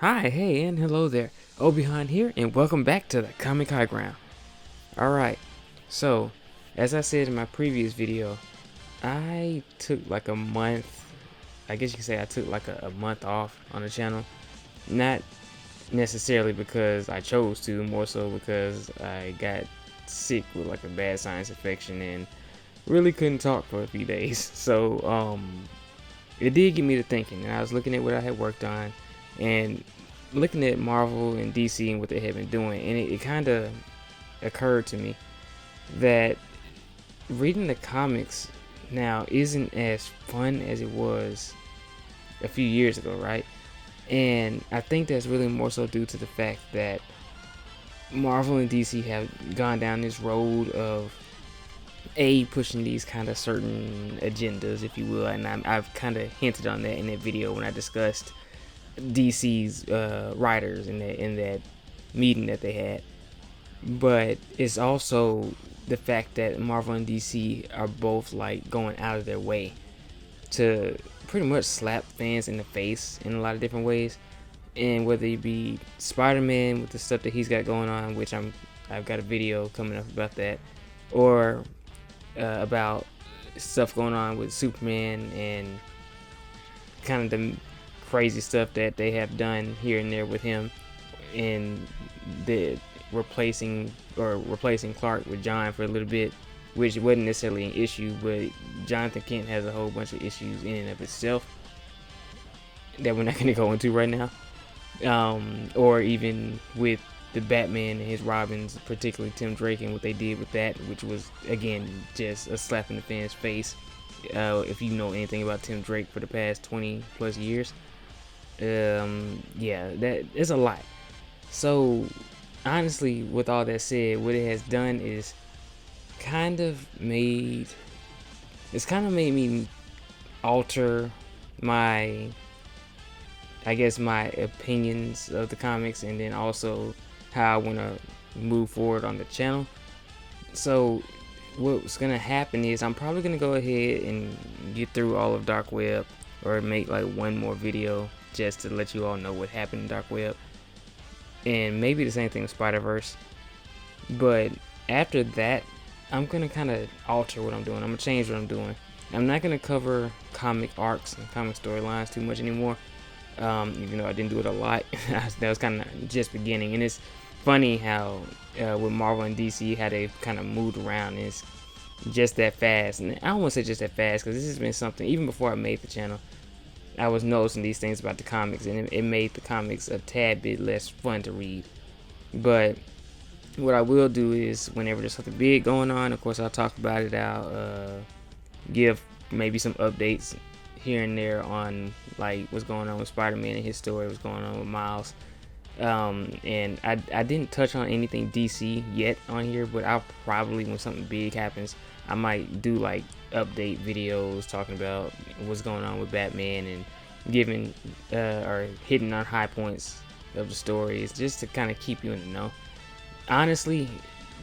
Hi, hey, and hello there. Obihan here, and welcome back to the Comic High Ground. Alright, so, as I said in my previous video, I took like a month, I guess you could say I took like a month off on the channel. Not necessarily because I chose to, more so because I got sick with like a bad sinus infection and really couldn't talk for a few days. So, it did get me to thinking, and I was looking at what I had worked on, and looking at Marvel and DC and what they had been doing, and it kind of occurred to me that reading the comics now isn't as fun as it was a few years ago, right? And I think that's really more so due to the fact that Marvel and DC have gone down this road of pushing these kind of certain agendas, if you will, and I've kind of hinted on that in that video when I discussed DC's writers in that meeting that they had. But it's also the fact that Marvel and DC are both like going out of their way to pretty much slap fans in the face in a lot of different ways. And whether it be Spider-Man with the stuff that he's got going on, which I've got a video coming up about that, or about stuff going on with Superman and kind of the crazy stuff that they have done here and there with him in the replacing Clark with John for a little bit, which wasn't necessarily an issue, but Jonathan Kent has a whole bunch of issues in and of itself that we're not going to go into right now. Or even with the Batman and his Robins, particularly Tim Drake and what they did with that, which was again just a slap in the fan's face. If you know anything about Tim Drake for the past 20 plus years, yeah, that is a lot. So honestly, with all that said, what it has done is kind of made me alter my, I guess, my opinions of the comics, and then also how I want to move forward on the channel. So what's gonna happen is I'm probably gonna go ahead and get through all of Dark Web, or make like one more video just to let you all know what happened in Dark Web, and maybe the same thing with Spider-Verse. But after that, I'm gonna kind of alter what I'm doing. I'm gonna change what I'm doing. I'm not gonna cover comic arcs and comic storylines too much anymore. Even though I didn't do it a lot, that was kind of just beginning. And it's funny how with Marvel and DC, how they kind of moved around. And it's just that fast, and I don't want to say just that fast because this has been something even before I made the channel. I was noticing these things about the comics, and it made the comics a tad bit less fun to read. But what I will do is, whenever there's something big going on, of course I'll talk about it. I'll give maybe some updates here and there on like what's going on with Spider-Man and his story, what's going on with Miles. And I didn't touch on anything DC yet on here, but I'll probably, when something big happens, I might do like update videos talking about what's going on with Batman and giving or hitting on high points of the stories, just to kind of keep you in the know. Honestly,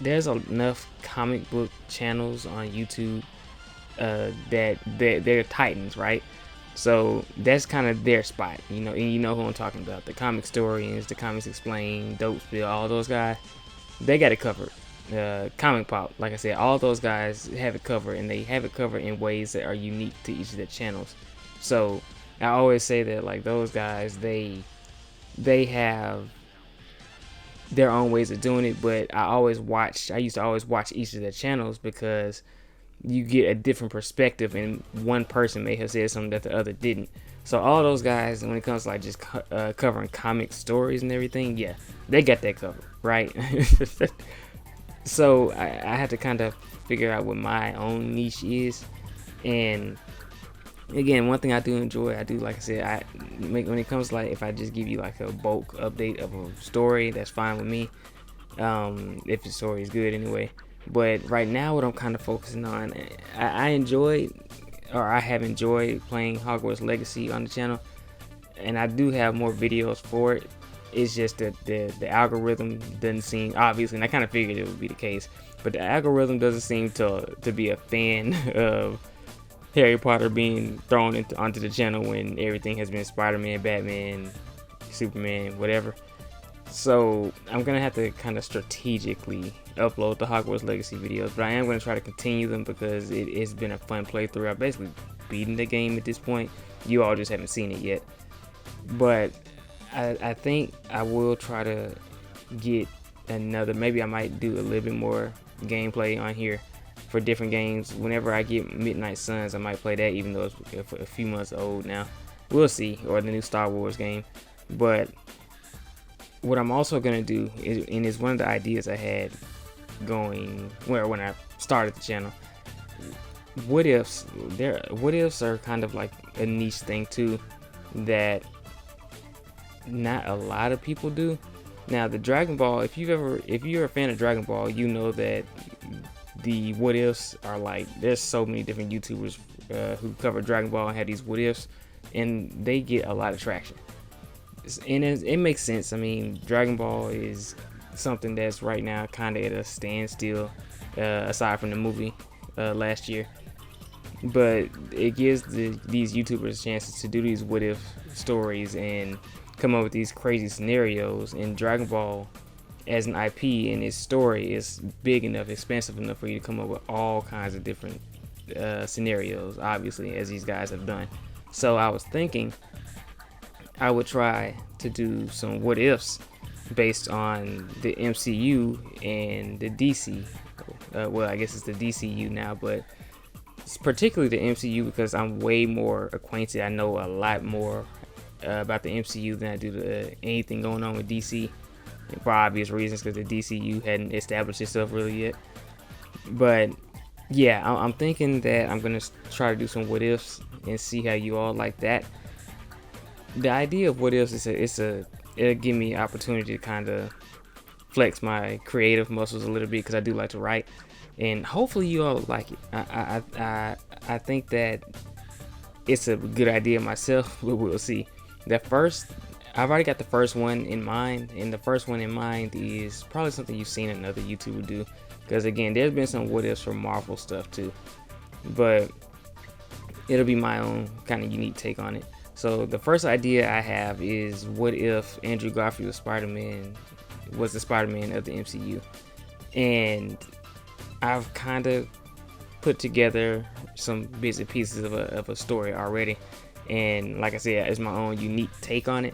there's enough comic book channels on YouTube that they're titans, right? So that's kind of their spot, and you know who I'm talking about. The comic historians, the Comics Explained, Dopesville, all those guys, they got it covered. Comic Pop, like I said, all those guys have it covered, and they have it covered in ways that are unique to each of their channels. So I always say that like those guys, they have their own ways of doing it, but I used to always watch each of their channels because you get a different perspective, and one person may have said something that the other didn't. So all those guys, when it comes to like just covering comic stories and everything, yeah, they got that covered, right? So I had to kind of figure out what my own niche is. And again, one thing I do enjoy, like I said, when it comes to like, if I just give you like a bulk update of a story, that's fine with me, if the story is good anyway. But right now, what I'm kind of focusing on, I have enjoyed playing Hogwarts Legacy on the channel, and I do have more videos for it. It's just that the algorithm doesn't seem, obviously, and I kind of figured it would be the case, but the algorithm doesn't seem to be a fan of Harry Potter being thrown onto the channel when everything has been Spider-Man, Batman, Superman, whatever. So I'm gonna have to kind of strategically upload the Hogwarts Legacy videos, but I am gonna try to continue them because it's been a fun playthrough. I've basically beaten the game at this point. You all just haven't seen it yet, but I think I will try to get another. Maybe I might do a little bit more gameplay on here for different games. Whenever I get Midnight Suns, I might play that, even though it's a few months old now. We'll see, or the new Star Wars game. But what I'm also gonna do is, and it's one of the ideas I had going when I started the channel. What ifs? What ifs are kind of like a niche thing too, that not a lot of people do. Now the Dragon Ball, if you're a fan of Dragon Ball, you know that the what ifs are like, there's so many different YouTubers who cover Dragon Ball and have these what ifs, and they get a lot of traction. And it makes sense. I mean, Dragon Ball is something that's right now kind of at a standstill, aside from the movie last year. But it gives these YouTubers chances to do these what if stories and come up with these crazy scenarios. And Dragon Ball as an IP and its story is big enough, expansive enough for you to come up with all kinds of different scenarios, obviously, as these guys have done. So I was thinking I would try to do some what ifs based on the MCU and the DC. Well, I guess it's the DCU now, but it's particularly the MCU because I'm way more acquainted. I know a lot more about the MCU than I do anything going on with DC, for obvious reasons, because the DCU hadn't established itself really yet. But yeah, I'm thinking that I'm gonna try to do some what ifs and see how you all like that. The idea of what ifs is it'll give me opportunity to kind of flex my creative muscles a little bit, because I do like to write, and hopefully you all like it. I think that it's a good idea myself, but we'll see. I've already got the first one in mind, and the first one in mind is probably something you've seen another YouTuber do, because again, there's been some what ifs for Marvel stuff too, but it'll be my own kind of unique take on it. So the first idea I have is, what if Andrew Garfield was the Spider-Man of the MCU? And I've kind of put together some bits and pieces of a story already, and like I said, it's my own unique take on it.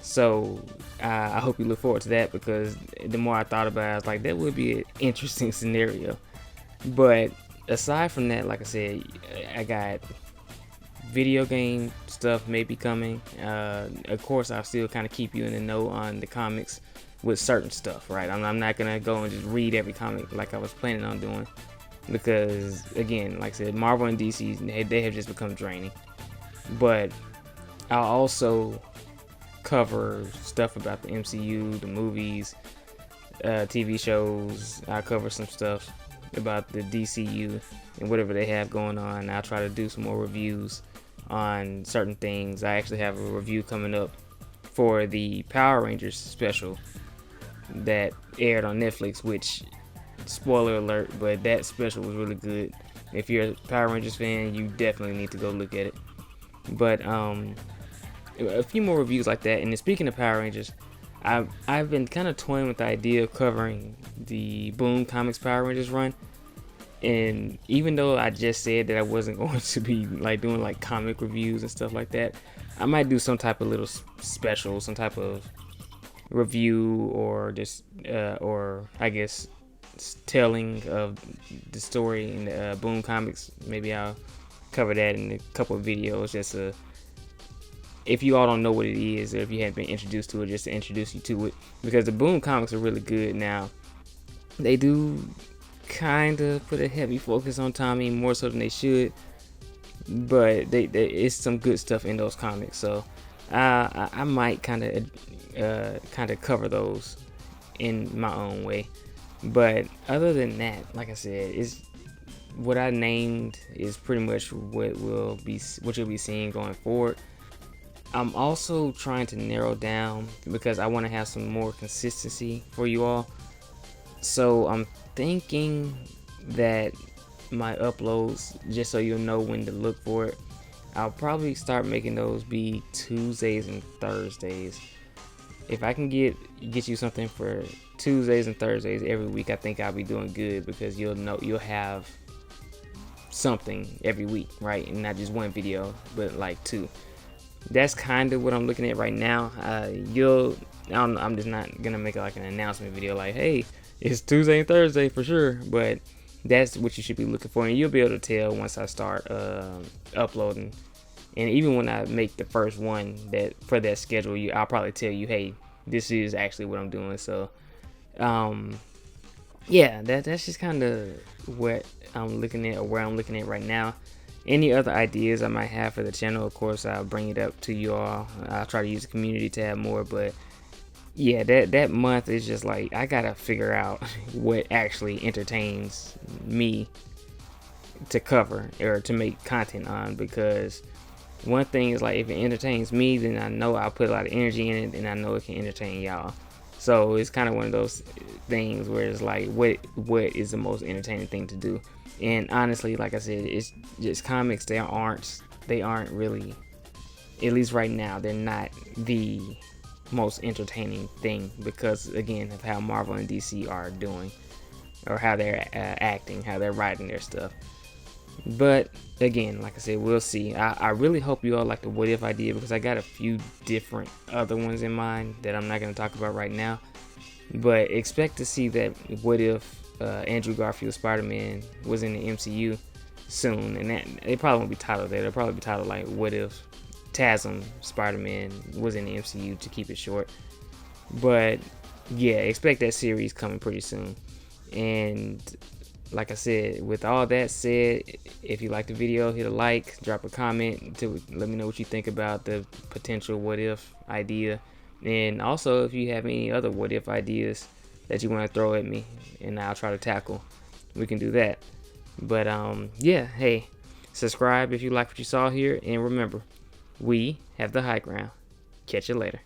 So I hope you look forward to that, because the more I thought about it, I was like, that would be an interesting scenario. But aside from that, like I said, I got video game stuff maybe coming. Of course, I'll still kind of keep you in the know on the comics with certain stuff, right? I'm not gonna go and just read every comic like I was planning on doing, because again, like I said, Marvel and DC, they have just become draining. But I'll also cover stuff about the MCU, the movies, TV shows. I'll cover some stuff about the DCU and whatever they have going on. I'll try to do some more reviews on certain things. I actually have a review coming up for the Power Rangers special that aired on Netflix, which, spoiler alert, but that special was really good. If you're a Power Rangers fan, you definitely need to go look at it. But a few more reviews like that. And then, speaking of Power Rangers, I've been kind of toying with the idea of covering the Boom Comics Power Rangers run. And even though I just said that I wasn't going to be like doing like comic reviews and stuff like that, I might do some type of little special, some type of review, or just or I guess telling of the story in the Boom Comics. Maybe I'll cover that in a couple of videos, just if you all don't know what it is, or if you haven't been introduced to it, just to introduce you to it, because the Boom Comics are really good. Now, they do kind of put a heavy focus on Tommy, more so than they should, but it's some good stuff in those comics. So I might kind of cover those in my own way. But other than that, like I said, is what I named is pretty much what you'll be seeing going forward. I'm also trying to narrow down, because I want to have some more consistency for you all. So I'm thinking that my uploads, just so you'll know when to look for it, I'll probably start making those be Tuesdays and Thursdays. if I can get you something for Tuesdays and Thursdays every week, I think I'll be doing good, because you'll have something every week, right? And not just one video, but like two. That's kind of what I'm looking at right now. I'm just not gonna make like an announcement video like, hey, it's Tuesday and Thursday for sure, but that's what you should be looking for, and you'll be able to tell once I start uploading. And even when I make the first one that for that schedule, I'll probably tell you, hey, this is actually what I'm doing. So yeah, that's just kind of what I'm looking at, or where I'm looking at right now. Any other ideas I might have for the channel, of course, I'll bring it up to you all. I'll try to use the community tab more, but yeah, that month is just like, I gotta figure out what actually entertains me to cover or to make content on, because one thing is like, if it entertains me, then I know I'll put a lot of energy in it, and I know it can entertain y'all. So it's kind of one of those things where it's like, what is the most entertaining thing to do? And honestly, like I said, it's just comics. They aren't really, at least right now, they're not the most entertaining thing, because again of how Marvel and DC are doing, or how they're acting, how they're writing their stuff. But again, like I said, we'll see. I really hope you all like the what if idea, because I got a few different other ones in mind that I'm not going to talk about right now. But expect to see that what if Andrew Garfield Spider-Man was in the MCU soon, and that it probably won't be titled that. It'll probably be titled like what if TASM Spider-Man was in the MCU, to keep it short. But yeah, expect that series coming pretty soon. And like I said, with all that said, if you like the video, hit a like, drop a comment to let me know what you think about the potential what if idea. And also, if you have any other what if ideas that you want to throw at me and I'll try to tackle, we can do that. But yeah, hey, subscribe if you like what you saw here, and remember, we have the high ground. Catch you later.